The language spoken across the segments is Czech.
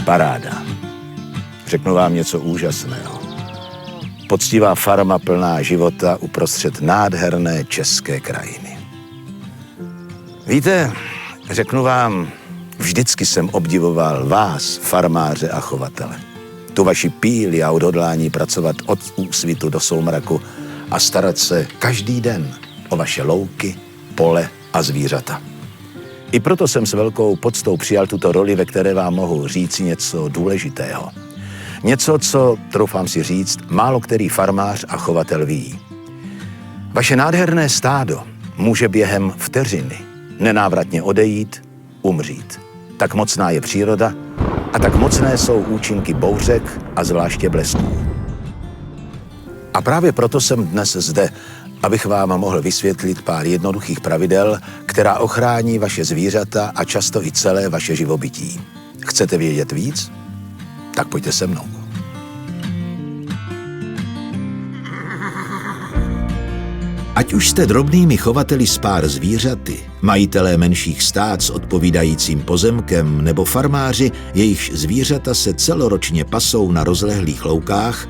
Paráda. Řeknu vám něco úžasného. Poctivá farma plná života uprostřed nádherné české krajiny. Víte, řeknu vám, vždycky jsem obdivoval vás, farmáře a chovatele. Tu vaši píli a odhodlání pracovat od úsvitu do soumraku a starat se každý den o vaše louky, pole a zvířata. I proto jsem s velkou poctou přijal tuto roli, ve které vám mohu říct něco důležitého. Něco, co, troufám si říct, málo který farmář a chovatel ví. Vaše nádherné stádo může během vteřiny nenávratně odejít, umřít. Tak mocná je příroda a tak mocné jsou účinky bouřek a zvláště blesků. A právě proto jsem dnes zde, abych vám mohl vysvětlit pár jednoduchých pravidel, která ochrání vaše zvířata a často i celé vaše živobytí. Chcete vědět víc? Tak pojďte se mnou. Ať už jste drobnými chovateli s pár zvířaty, majitelé menších stád s odpovídajícím pozemkem nebo farmáři, jejichž zvířata se celoročně pasou na rozlehlých loukách,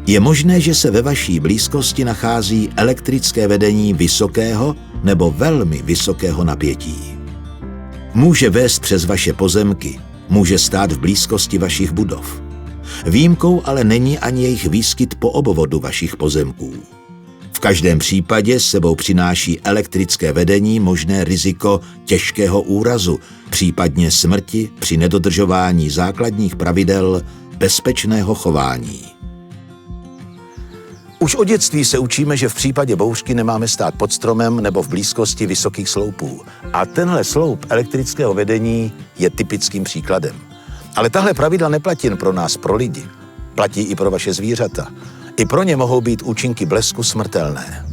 je možné, že se ve vaší blízkosti nachází elektrické vedení vysokého nebo velmi vysokého napětí. Může vést přes vaše pozemky, může stát v blízkosti vašich budov. Výjimkou ale není ani jejich výskyt po obvodu vašich pozemků. V každém případě s sebou přináší elektrické vedení možné riziko těžkého úrazu, případně smrti při nedodržování základních pravidel bezpečného chování. Už od dětství se učíme, že v případě bouřky nemáme stát pod stromem nebo v blízkosti vysokých sloupů. A tenhle sloup elektrického vedení je typickým příkladem. Ale tahle pravidla neplatí jen pro nás, pro lidi. Platí i pro vaše zvířata. I pro ně mohou být účinky blesku smrtelné.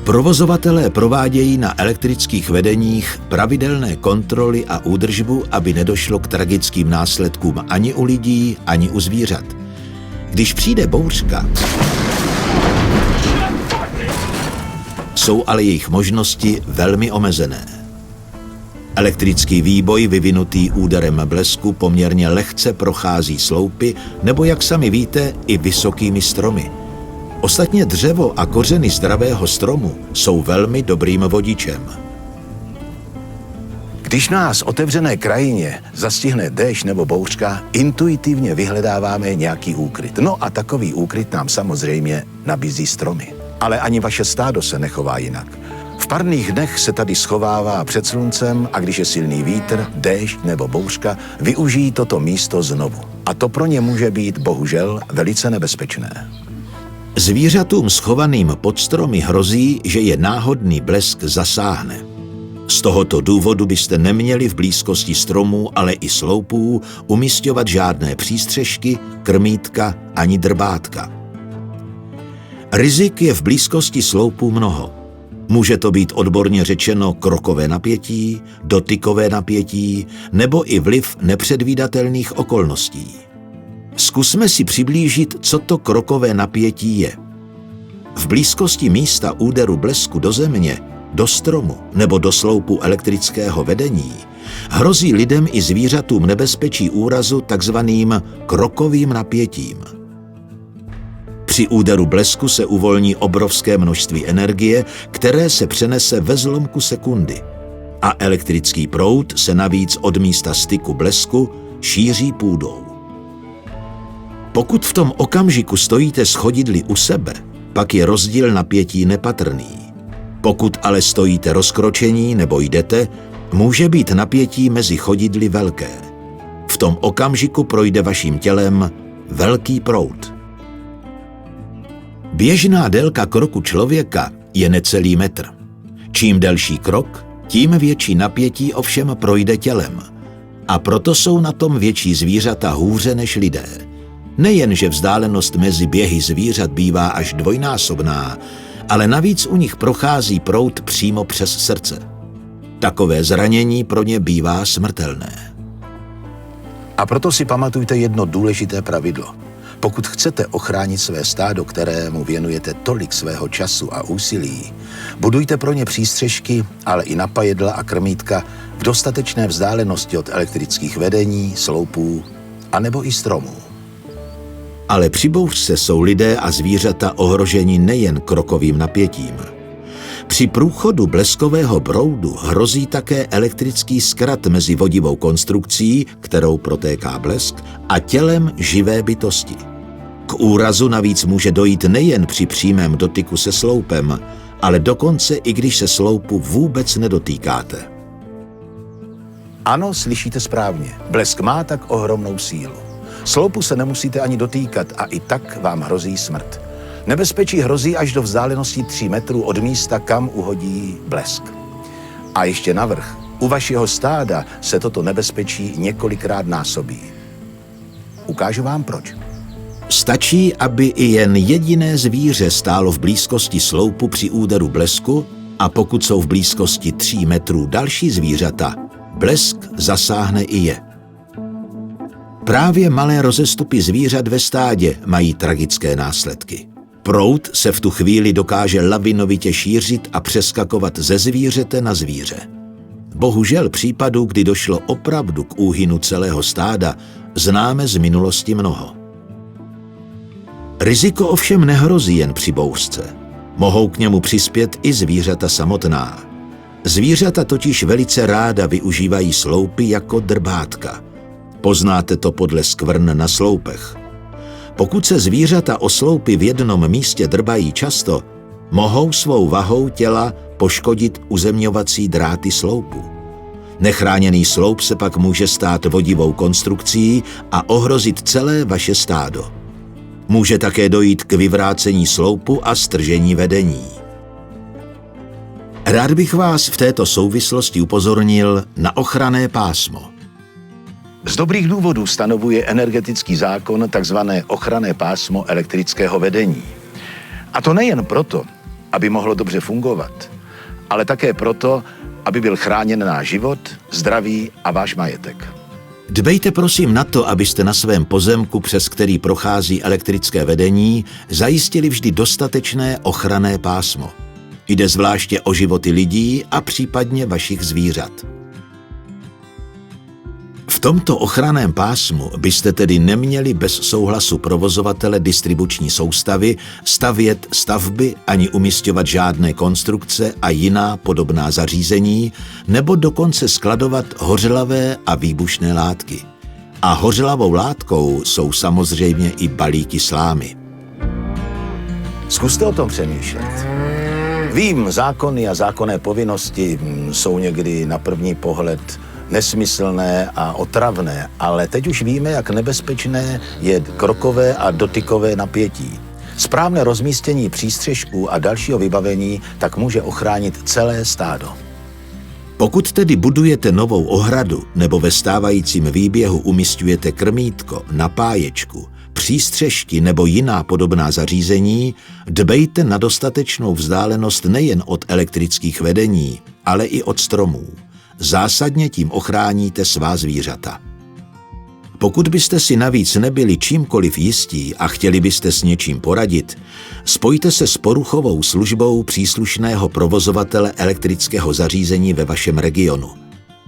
Provozovatelé provádějí na elektrických vedeních pravidelné kontroly a údržbu, aby nedošlo k tragickým následkům ani u lidí, ani u zvířat. Když přijde bouřka, jsou ale jejich možnosti velmi omezené. Elektrický výboj vyvinutý úderem blesku poměrně lehce prochází sloupy nebo, jak sami víte, i vysokými stromy. Ostatně dřevo a kořeny zdravého stromu jsou velmi dobrým vodičem. Když nás v otevřené krajině zastihne déšť nebo bouřka, intuitivně vyhledáváme nějaký úkryt. No a takový úkryt nám samozřejmě nabízí stromy. Ale ani vaše stádo se nechová jinak. V parných dnech se tady schovává před sluncem a když je silný vítr, déšť nebo bouřka, využijí toto místo znovu. A to pro ně může být, bohužel, velice nebezpečné. Zvířatům schovaným pod stromy hrozí, že je náhodný blesk zasáhne. Z tohoto důvodu byste neměli v blízkosti stromů, ale i sloupů umisťovat žádné přístřešky, krmítka ani drbátka. Rizik je v blízkosti sloupů mnoho. Může to být odborně řečeno krokové napětí, dotykové napětí nebo i vliv nepředvídatelných okolností. Zkusme si přiblížit, co to krokové napětí je. V blízkosti místa úderu blesku do země, do stromu nebo do sloupu elektrického vedení hrozí lidem i zvířatům nebezpečí úrazu takzvaným krokovým napětím. Při úderu blesku se uvolní obrovské množství energie, které se přenese ve zlomku sekundy. A elektrický proud se navíc od místa styku blesku šíří půdou. Pokud v tom okamžiku stojíte s chodidly u sebe, pak je rozdíl napětí nepatrný. Pokud ale stojíte rozkročení nebo jdete, může být napětí mezi chodidly velké. V tom okamžiku projde vaším tělem velký proud. Běžná délka kroku člověka je necelý metr. Čím delší krok, tím větší napětí ovšem projde tělem. A proto jsou na tom větší zvířata hůře než lidé. Nejen, že vzdálenost mezi běhy zvířat bývá až dvojnásobná, ale navíc u nich prochází proud přímo přes srdce. Takové zranění pro ně bývá smrtelné. A proto si pamatujte jedno důležité pravidlo. Pokud chcete ochránit své stádo, kterému věnujete tolik svého času a úsilí, budujte pro ně přístřešky, ale i napajedla a krmítka v dostatečné vzdálenosti od elektrických vedení, sloupů anebo i stromů. Ale při bouřce jsou lidé a zvířata ohroženi nejen krokovým napětím. Při průchodu bleskového proudu hrozí také elektrický zkrat mezi vodivou konstrukcí, kterou protéká blesk, a tělem živé bytosti. K úrazu navíc může dojít nejen při přímém dotyku se sloupem, ale dokonce i když se sloupu vůbec nedotýkáte. Ano, slyšíte správně. Blesk má tak ohromnou sílu. Sloupu se nemusíte ani dotýkat a i tak vám hrozí smrt. Nebezpečí hrozí až do vzdálenosti 3 metrů od místa, kam uhodí blesk. A ještě navrch, u vašeho stáda se toto nebezpečí několikrát násobí. Ukážu vám proč. Stačí, aby i jen jediné zvíře stálo v blízkosti sloupu při úderu blesku a pokud jsou v blízkosti 3 metrů další zvířata, blesk zasáhne i je. Právě malé rozestupy zvířat ve stádě mají tragické následky. Proud se v tu chvíli dokáže lavinovitě šířit a přeskakovat ze zvířete na zvíře. Bohužel případů, kdy došlo opravdu k úhynu celého stáda, známe z minulosti mnoho. Riziko ovšem nehrozí jen při bouřce. Mohou k němu přispět i zvířata samotná. Zvířata totiž velice ráda využívají sloupy jako drbátka. Poznáte to podle skvrn na sloupech. Pokud se zvířata o sloupy v jednom místě drbají často, mohou svou vahou těla poškodit uzemňovací dráty sloupu. Nechráněný sloup se pak může stát vodivou konstrukcí a ohrozit celé vaše stádo. Může také dojít k vyvrácení sloupu a stržení vedení. Rád bych vás v této souvislosti upozornil na ochranné pásmo. Z dobrých důvodů stanovuje energetický zákon takzvané ochranné pásmo elektrického vedení. A to nejen proto, aby mohlo dobře fungovat, ale také proto, aby byl chráněn náš život, zdraví a váš majetek. Dbejte prosím na to, abyste na svém pozemku, přes který prochází elektrické vedení, zajistili vždy dostatečné ochranné pásmo. Jde zvláště o životy lidí a případně vašich zvířat. V tomto ochranném pásmu byste tedy neměli bez souhlasu provozovatele distribuční soustavy stavět stavby ani umisťovat žádné konstrukce a jiná podobná zařízení, nebo dokonce skladovat hořlavé a výbušné látky. A hořlavou látkou jsou samozřejmě i balíky slámy. Zkuste o tom přemýšlet. Vím, zákony a zákonné povinnosti jsou někdy na první pohled nesmyslné a otravné, ale teď už víme, jak nebezpečné je krokové a dotykové napětí. Správné rozmístění přístřešků a dalšího vybavení tak může ochránit celé stádo. Pokud tedy budujete novou ohradu nebo ve stávajícím výběhu umisťujete krmítko, napáječku, přístřešky nebo jiná podobná zařízení, dbejte na dostatečnou vzdálenost nejen od elektrických vedení, ale i od stromů. Zásadně tím ochráníte svá zvířata. Pokud byste si navíc nebyli čímkoliv jistí a chtěli byste s něčím poradit, spojte se s poruchovou službou příslušného provozovatele elektrického zařízení ve vašem regionu.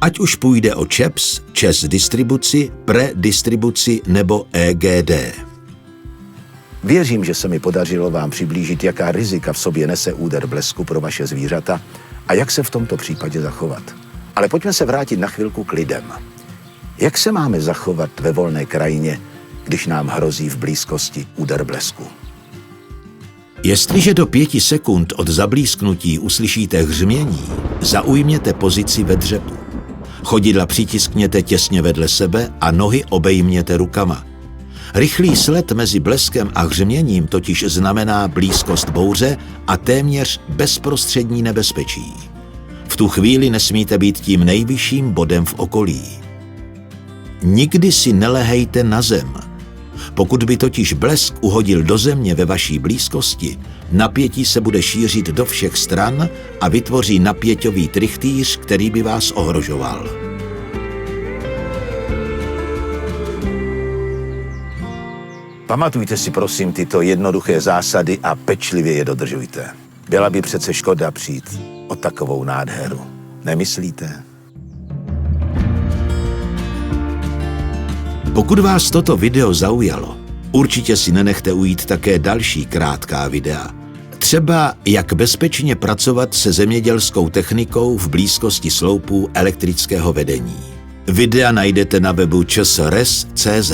Ať už půjde o ČEPS, ČES distribuci, predistribuci nebo EGD. Věřím, že se mi podařilo vám přiblížit, jaká rizika v sobě nese úder blesku pro vaše zvířata a jak se v tomto případě zachovat. Ale pojďme se vrátit na chvilku k lidem. Jak se máme zachovat ve volné krajině, když nám hrozí v blízkosti úder blesku? Jestliže do 5 sekund od zablízknutí uslyšíte hřmění, zaujměte pozici ve dřepu. Chodidla přitiskněte těsně vedle sebe a nohy obejměte rukama. Rychlý sled mezi bleskem a hřměním totiž znamená blízkost bouře a téměř bezprostřední nebezpečí. V tu chvíli nesmíte být tím nejvyšším bodem v okolí. Nikdy si nelehejte na zem. Pokud by totiž blesk uhodil do země ve vaší blízkosti, napětí se bude šířit do všech stran a vytvoří napěťový trichtýř, který by vás ohrožoval. Pamatujte si prosím tyto jednoduché zásady a pečlivě je dodržujte. Byla by přece škoda přijít o takovou nádheru. Nemyslíte? Pokud vás toto video zaujalo, určitě si nenechte ujít také další krátká videa. Třeba jak bezpečně pracovat se zemědělskou technikou v blízkosti sloupů elektrického vedení. Videa najdete na webu csres.cz.